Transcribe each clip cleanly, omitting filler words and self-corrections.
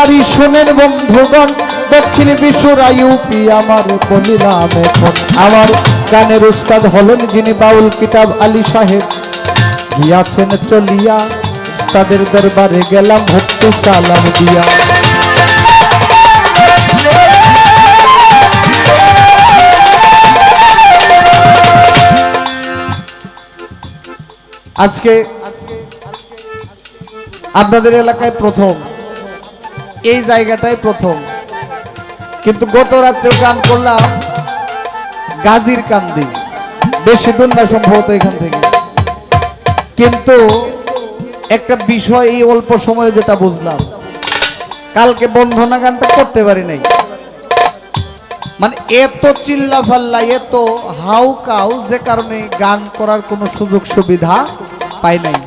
বাড়ি শোনেন বন্ধুগণ, দক্ষিণ বিশুর ইউপি আমার বলিলাম এখন। আমার গানের উস্তাদ হলেন যিনি বাউল কিতাব আলী সাহেব, গিয়াছেন চলিয়া তাদের দরবারে গেলাম ভক্তি সালাম দিয়া। আজকে আপনাদের এলাকায় প্রথম, এই জায়গাটাই প্রথম, কিন্তু গত রাত্রে গান করলাম গাজীর কান্দি, বেশি দূর না সম্ভবত এখান থেকে। কিন্তু একটা বিষয় এই অল্প সময়ে যেটা বুঝলাম, কালকে বন্ধনা গানটা করতে পারি নাই, মানে এত চিল্লা ফাল্লা এত হাউ কাউ, যে কারণে গান করার কোনো সুযোগ সুবিধা পাই নাই।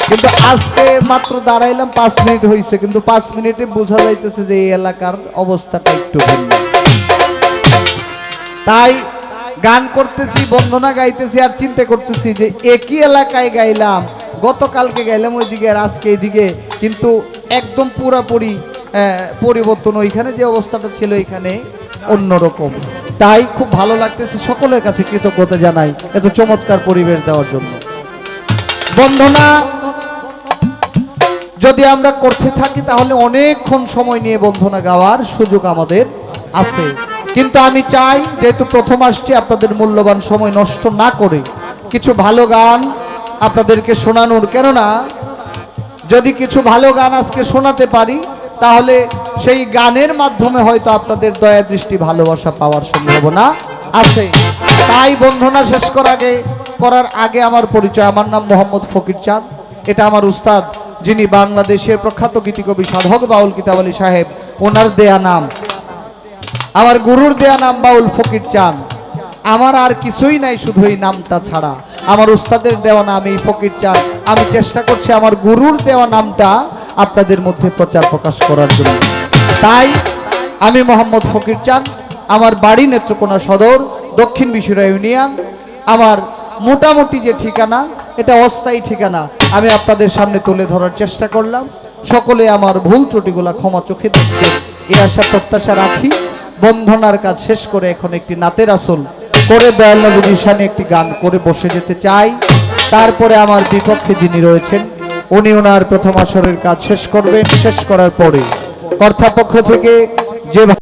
কিন্তু আজকে মাত্র দাঁড়াইলাম 5 মিনিট হয়েছে, কিন্তু 5 মিনিটে বোঝা যাইতেছে যে এই এলাকার অবস্থাটা একটু ভিন্ন। তাই গান করতেছি, বন্দনা গাইতেছি, আর চিন্তা করতেছি যে একই এলাকায় গাইলাম, গতকালকে গাইলাম ওইদিকে আর আজকে এইদিকে, কিন্তু একদম পুরাপুরি পরিবর্তন। ওইখানে যে অবস্থাটা ছিল এখানে অন্যরকম। তাই খুব ভালো লাগতেছে, সকলের কাছে কৃতজ্ঞতা জানাই এত চমৎকার পরিবেশ দেওয়ার জন্য। বন্দনা যদি আমরা করতে থাকি তাহলে অনেকক্ষণ সময় নিয়ে বন্দনা গাওয়ার সুযোগ আমাদের আছে, কিন্তু আমি চাই যেহেতু প্রথম আসছি আপনাদের মূল্যবান সময় নষ্ট না করে কিছু ভালো গান আপনাদেরকে শোনানোর। কেননা যদি কিছু ভালো গান আজকে শোনাতে পারি তাহলে সেই গানের মাধ্যমে হয়তো আপনাদের দয়া দৃষ্টি ভালোবাসা পাওয়ার সম্ভাবনা আছে। তাই বন্ধনা শেষ করার আগে আমার পরিচয়, আমার নাম মোহাম্মদ ফকির চাঁদ, এটা আমার উস্তাদ যিনি বাংলাদেশের প্রখ্যাত গীতিকবি সাধক বাউল কিতাব আলী সাহেব, ওনার দেয়া নাম, আমার গুরুর দেয়া নাম বাউল ফকির চাঁদ। আমার আর কিছুই নাই শুধু এই নামটা ছাড়া, আমার উস্তাদের দেওয়া নাম এই ফকির চাঁদ। আমি চেষ্টা করছি আমার গুরুর দেওয়া নামটা আপনাদের মধ্যে প্রচার প্রকাশ করার জন্য। তাই আমি মোহাম্মদ ফকির চাঁদ, আমার বাড়ি নেত্রকোনা সদর, দক্ষিণ বিশুরা ইউনিয়ন। আমার মোটামুটি যে ঠিকানা, এটা অস্থায়ী ঠিকানা, আমি আপনাদের সামনে তুলে ধরার চেষ্টা করলাম। সকলে আমার ভুল ত্রুটিগুলা ক্ষমা চোখে দেখবেন, এই আশা প্রত্যাশা রাখি। বন্ধনার কাজ শেষ করে এখন একটি নাতের আসল করে দয়াল নবীর শানে একটি গান করে বসে যেতে চাই। তারপরে আমার বিপক্ষে যিনি রয়েছেন উনি ওনার প্রথম আসরের কাজ শেষ করবেন। শেষ করার পরে কর্তাপক্ষ থেকে যে